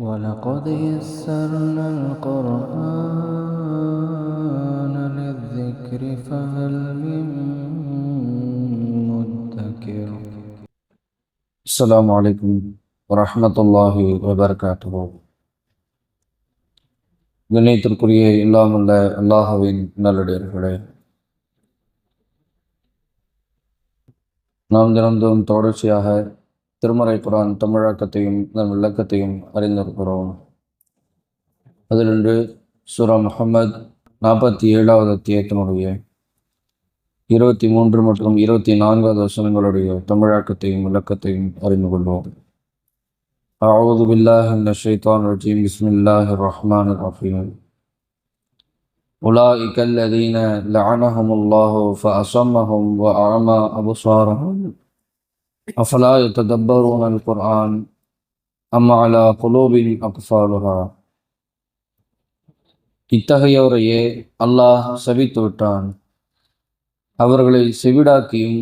وَلَقَدْ يَسَّرْنَا الْقُرْآنَ لِلذِّكْرِ فَهَلْ مِن مُّدَّكِرٍ. அஸ்ஸலாமு அலைக்கும் வரஹ்மத்துல்லாஹி வபரகாத்துஹு. கண்ணியத்திற்குரிய இல்லாமல்ல அல்லாஹ்வின் நல்லடியார்களே, நாம் தினந்தோறும் தொடர்ச்சியாக திருமறை குர்ஆன் தமிழாக்கத்தையும் அதன் விளக்கத்தையும் அறிந்திருக்கிறோம். அதிலிருந்து சூரா முஹம்மத் 47வது அத்தியாயத்தினுடைய 23 மற்றும் 24வது வசனங்களுடைய தமிழாக்கத்தையும் விளக்கத்தையும் அறிந்து கொள்வோம். أعوذ بالله من الشيطان الرجيم. بسم الله الرحمن الرحيم. أولئك الذين لعنهم الله فأصمهم وأعمى أبصارهم أفلا يتدبرون القرآن أم على قلوب أقفالها. இத்தகையோரையே அல்லாஹ் சபித்து விட்டான். அவர்களை செவிடாக்கியும்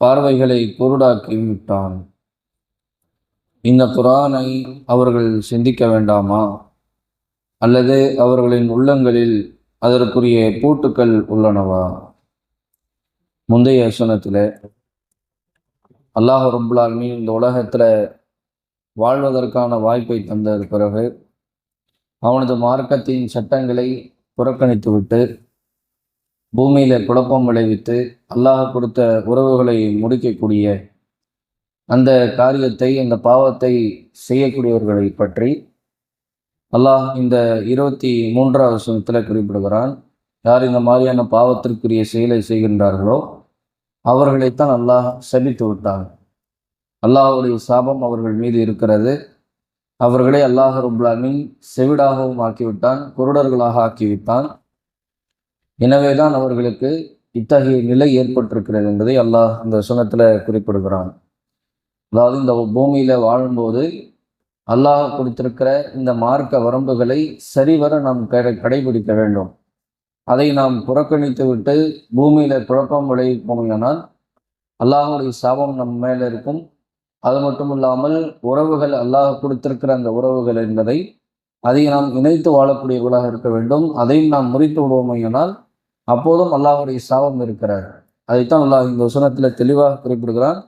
பார்வைகளை குருடாக்கியும் விட்டான். இந்த குர்ஆனை அவர்கள் சிந்திக்க வேண்டாமா? அல்லது அவர்களின் உள்ளங்களில் அதற்குரிய பூட்டுக்கள் உள்ளனவா? முந்தைய வசனத்தில் அல்லாஹ் ரப்புல் ஆலமீன் இந்த உலகத்தில் வாழ்வதற்கான வாய்ப்பை தந்த பிறகு அவனது மார்க்கத்தின் சட்டங்களை புறக்கணித்துவிட்டு பூமியில் குழப்பம் விளைவித்து அல்லாஹ் கொடுத்த உறவுகளை முடிக்கக்கூடிய அந்த காரியத்தை, அந்த பாவத்தை செய்யக்கூடியவர்களை பற்றி அல்லாஹ் இந்த 23வது வசனத்தில் குறிப்பிடுகிறான். யார் இந்த மாதிரியான பாவத்திற்குரிய செயலை செய்கின்றார்களோ அவர்களைத்தான் அல்லாஹ் சபித்து விட்டான். அல்லாஹ்வுடைய சாபம் அவர்கள் மீது இருக்கிறது. அவர்களை அல்லாஹ் ரப்புல் ஆலமீன் செவிடாகவும் ஆக்கிவிட்டான், குருடர்களாக ஆக்கிவிட்டான். எனவேதான் அவர்களுக்கு இத்தகைய நிலை ஏற்பட்டிருக்கிறது என்பதை அல்லாஹ் இந்த வசனத்தில் குறிப்பிடுகிறான். அதாவது இந்த பூமியில் வாழும்போது அல்லாஹ் கொடுத்திருக்கிற இந்த மார்க்க வரம்புகளை சரிவர நாம் கடைபிடிக்க வேண்டும். அதை நாம் புறக்கணித்து விட்டு பூமியில் குழப்பம் விளைவிப்போமானால் அல்லாஹுடைய சாபம் நம் மேலே இருக்கும். அது மட்டும் இல்லாமல் உறவுகள், அல்லாஹ் கொடுத்திருக்கிற அந்த உறவுகள் என்பதை அதை நாம் இணைத்து வாழக்கூடியவர்களாக இருக்க வேண்டும். அதையும் நாம் முறித்து விடுவோமையானால் அப்போதும் அல்லாஹுடைய சாபம் இருக்கிறார். அதைத்தான் அல்லாஹ் இந்த வசனத்தில் தெளிவாக குறிப்பிடுகிறான்.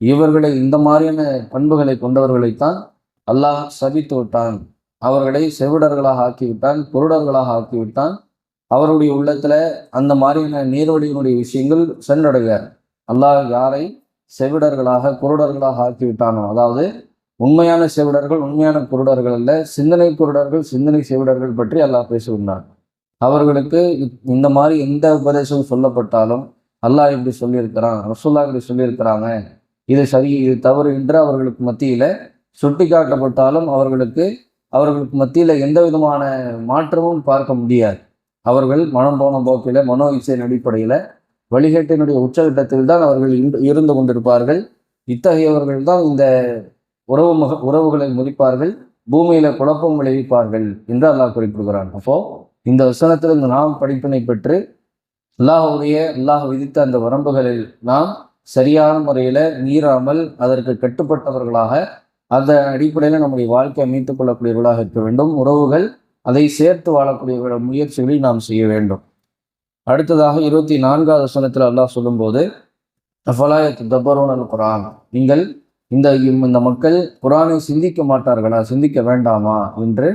இவர்களை, இந்த மாதிரியான பண்புகளை கொண்டவர்களைத்தான் அல்லாஹ் சபித்து விட்டான். அவர்களை செவிடர்களாக ஆக்கிவிட்டான், குருடர்களாக ஆக்கிவிட்டான். அவருடைய உள்ளத்தில் அந்த மாதிரியான நீர்வழியினுடைய விஷயங்கள் சென்றடைவார். அல்லாஹ் யாரை செவிடர்களாக குருடர்களாக ஆக்கிவிட்டானோ, அதாவது உண்மையான செவிடர்கள் உண்மையான குருடர்கள் அல்ல, சிந்தனை குருடர்கள் சிந்தனை செவிடர்கள் பற்றி அல்லாஹ் பேசுகின்றான். அவர்களுக்கு இந்த மாதிரி எந்த உபதேசம் சொல்லப்பட்டாலும் அல்லாஹ் இப்படி சொல்லியிருக்கிறான், ரசூலுல்லாஹ் இப்படி சொல்லியிருக்கிறாங்க, இது சரி இது தவறு என்று அவர்களுக்கு மத்தியில் சுட்டி காட்டப்பட்டாலும் அவர்களுக்கு மத்தியில் எந்த விதமான மாற்றமும் பார்க்க முடியாது. அவர்கள் மனம் போன போக்கில், மனோ இச்சையின் அடிப்படையில், வழிகேட்டினுடைய உச்சகட்டத்தில் தான் அவர்கள் இருந்து கொண்டிருப்பார்கள். இத்தகையவர்கள் தான் இந்த உறவுகளை முறிப்பார்கள், பூமியில் குழப்பம் விளைவிப்பார்கள் என்று அல்லாஹ் குறிப்பிடுகிறான். அப்போ இந்த வசனத்திலிருந்து நாம் படிப்பினை பெற்று அல்லாஹ் விதித்த அந்த வரம்புகளில் நாம் சரியான முறையில் மீறாமல் அதற்கு கட்டுப்பட்டவர்களாக, அந்த அடிப்படையில் நம்முடைய வாழ்க்கையை அமைத்துக் கொள்ளக்கூடியவர்களாக இருக்க வேண்டும். உறவுகள் அதை சேர்த்து வாழக்கூடிய முயற்சிகளை நாம் செய்ய வேண்டும். அடுத்ததாக 24வது வசனத்தில் அல்லாஹ் சொல்லும்போது, அஃபலா யததப்பரூனல் குர்ஆன், நீங்கள் இந்த மக்கள் குர்ஆனை சிந்திக்க மாட்டார்களா, சிந்திக்க வேண்டாமா என்று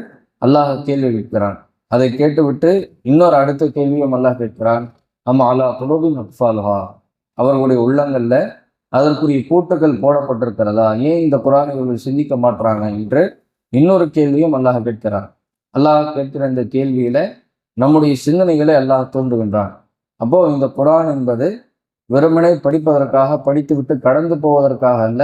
அல்லாஹ் கேள்வி கேட்கிறான். அதை கேட்டுவிட்டு இன்னொரு அடுத்த கேள்வியும் அல்லாஹ் கேட்கிறான். அம் அலா குலூபின் அக்ஃபாலுஹா, அவர்களுடைய உள்ளங்களில் அதற்குரிய பூட்டுகள் போடப்பட்டிருக்கிறதா, ஏன் இந்த குர்ஆனை இவர்கள் சிந்திக்க மாட்டாங்க என்று இன்னொரு கேள்வியும் அல்லாஹ் கேட்கிறான். அல்லாஹ் கேட்கிற இந்த கேள்வியில நம்முடைய சிந்தனைகளை அல்லாஹ் தோன்றுகின்றான். அப்போ இந்த குர்ஆன் என்பது வெறுமனே படிப்பதற்காக, படித்துவிட்டு கடந்து போவதற்காக அல்ல,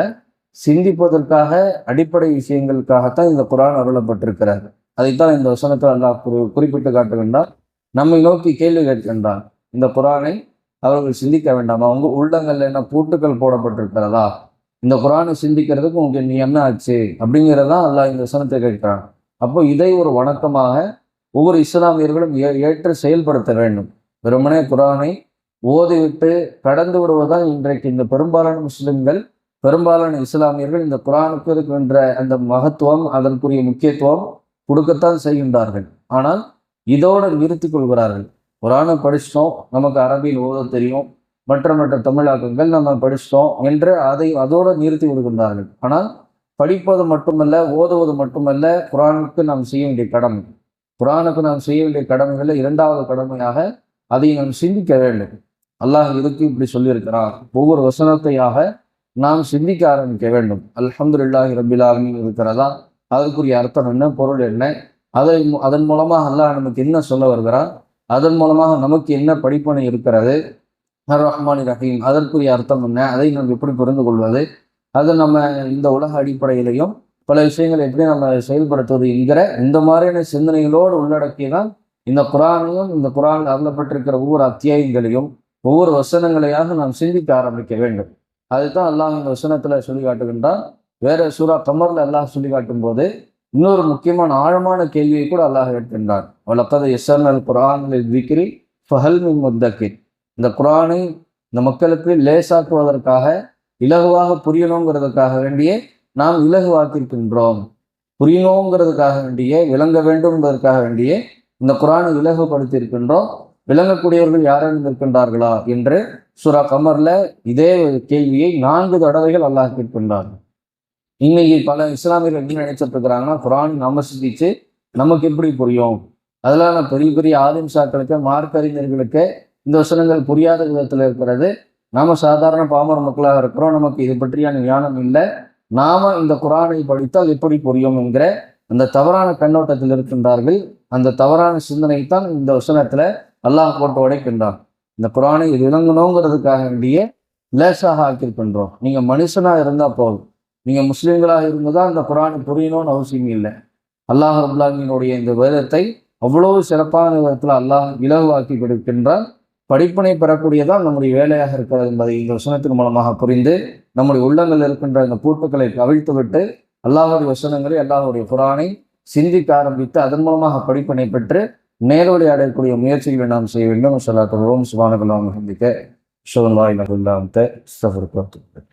சிந்திப்பதற்காக, அடிப்படை விஷயங்களுக்காகத்தான் இந்த குர்ஆன் அருளப்பட்டிருக்கிறார். அதைத்தான் இந்த வசனத்தில் அல்லாஹ் குறிப்பிட்டு காட்டுகின்றான். நம்மை நோக்கி கேள்வி கேட்கின்றான். இந்த குர்ஆனை அவர்கள் சிந்திக்க வேண்டாமா? உங்க உள்ளங்கள்ல என்ன பூட்டுக்கள் போடப்பட்டிருக்கிறதா? இந்த குர்ஆனை சிந்திக்கிறதுக்கு உங்களுக்கு நீ என்ன ஆச்சு அப்படிங்கிறதான் அல்லாஹ் இந்த வசனத்தை கேட்கிறான். அப்போ இதை ஒரு வணக்கமாக ஒவ்வொரு இஸ்லாமியர்களும் ஏற்று செயல்படுத்த வேண்டும். வெறுமனே குர்ஆனை ஓதிவிட்டு கடந்து விடுவதுதான் இன்றைக்கு இந்த பெரும்பாலான முஸ்லிம்கள் பெரும்பாலான இஸ்லாமியர்கள் இந்த குர்ஆனுக்கு இருக்கின்ற அந்த மகத்துவம், அதற்குரிய முக்கியத்துவம் கொடுக்கத்தான் செய்கின்றார்கள். ஆனால் இதோடு நிறுத்திக் கொள்கிறார்கள். குர்ஆனை படிச்சிட்டோம், நமக்கு அரபியில் ஓத தெரியும், மற்ற தமிழாக்கங்கள் நம்ம படிச்சிட்டோம் என்று அதோடு நிறுத்தி விடுகின்றார்கள். ஆனால் படிப்பது மட்டுமல்ல, ஓதுவது மட்டுமல்ல குர்ஆனுக்கு நாம் செய்ய வேண்டிய கடமை. குர்ஆனுக்கு நாம் செய்ய வேண்டிய கடமைகளில் இரண்டாவது கடமையாக அதை நாம் சிந்திக்க வேண்டும். அல்லாஹ் இதுக்கு இப்படி சொல்லியிருக்கிறான். ஒவ்வொரு வசனத்தையாக நாம் சிந்திக்க ஆரம்பிக்க வேண்டும். அல்ஹம்துலில்லாஹி ரப்பில் ஆலமீன் இருக்கிறதா, அதற்குரிய அர்த்தம் என்ன, பொருள் என்ன, அதன் மூலமாக அல்லாஹ் நமக்கு என்ன சொல்ல வருகிறான், அதன் மூலமாக நமக்கு என்ன படிப்பனை இருக்கிறது, அர் ரஹ்மான் ரஹீம் அதற்குரிய அர்த்தம் என்ன, அதை நாம் எப்படி புரிந்து கொள்வது, அதை நம்ம இந்த உலக அடிப்படையிலையும் பல விஷயங்களை எப்படி நம்ம செயல்படுத்துவது என்கிற இந்த மாதிரியான சிந்தனைகளோடு உள்ளடக்கியதான் இந்த குர்ஆனையும் இந்த குர்ஆனில் அருளப்பட்டிருக்கிற ஒவ்வொரு அத்தியாயங்களையும் ஒவ்வொரு வசனங்களையாக நாம் சிந்திக்க ஆரம்பிக்க வேண்டும். அதுதான் அல்லாஹ் இந்த வசனத்துல சொல்லி காட்டுகின்றான். வேற சூரா கமர்ல அல்லாஹ் சொல்லி காட்டும் போது இன்னொரு முக்கியமான ஆழமான கேள்வியை கூட அல்லாஹ் கேட்கின்றான். வலக்கத் யஸ்ஸர்னல் குர்ஆன லிذிக்ரி ஃபஹல் மின் முத்தக்கிர். இந்த குர்ஆனை இந்த மக்களுக்கு லேசாக்குவதற்காக, இலகுவாக புரியணுங்கிறதுக்காக வேண்டிய நாம் இலகுவாக்கியிருக்கின்றோம். புரியணுங்கிறதுக்காக வேண்டிய, விளங்க வேண்டும் என்பதற்காக வேண்டிய இந்த குர்ஆனை இலகுபடுத்தி இருக்கின்றோம். விளங்கக்கூடியவர்கள் யாரும் இருக்கின்றார்களா என்று சூரா கமர்ல இதே கேள்வியை 4 தடவைகள் அல்லாஹ் கேட்கின்றார். இன்னைக்கு பல இஸ்லாமியர்கள் என்ன நினைச்சிட்டு இருக்கிறாங்கன்னா, குர்ஆன் நம்ம சிந்திச்சு நமக்கு எப்படி புரியும், அதெல்லாம் பெரிய பெரிய ஆலிம் ஷாக்களுக்கு, மார்க்க அறிஞர்களுக்கு இந்த வசனங்கள் புரியாத விதத்தில் இருக்கிறது. நாம சாதாரண பாமர மக்களாக இருக்கிறோம், நமக்கு இது பற்றியான ஞானம் இல்லை, நாம இந்த குர்ஆனை படித்தால் எப்படி புரியும் என்கிற அந்த தவறான கண்ணோட்டத்தில் இருக்கின்றார்கள். அந்த தவறான சிந்தனை தான் இந்த வசனத்துல அல்லாஹ் போட்டு உடைக்கின்றான். இந்த குர்ஆனை விளங்கணுங்கிறதுக்காக வேண்டிய லேசாக ஆக்கியிருக்கின்றோம். நீங்க மனுஷனா இருந்தா போதும், நீங்க முஸ்லீம்களாக இருந்துதான் இந்த குர்ஆனை புரியணும்னு அவசியம் இல்லை. அல்லாஹ் ரப்பல் ஆலமீனுடைய இந்த வேதத்தை அவ்வளவு சிறப்பான விதத்துல அல்லாஹ் இலகுவாக்கி கொடுக்கின்றான். படிப்பினை பெறக்கூடியதான் நம்முடைய வேலையாக இருக்கிறது என்பதை இந்த வசனத்தின் மூலமாக புரிந்து நம்முடைய உள்ளங்கள் இருக்கின்ற இந்த பூட்டுக்களை கவிழ்த்து விட்டு அல்லாஹுடைய வசனங்களை, அல்லாஹுடைய குர்ஆனை சிந்திக்க ஆரம்பித்து அதன் மூலமாக படிப்பினை பெற்று நேரோடி அடையக்கூடிய முயற்சிகளை நாம் செய்ய வேண்டும். சுப்ஹானல்லாஹி வபிஹம்திஹி, அஷ்ஹது அல்லா இலாஹா இல்லா அன்த, அஸ்தக்ஃபிருக்க வ அத்தூபு இலைக்.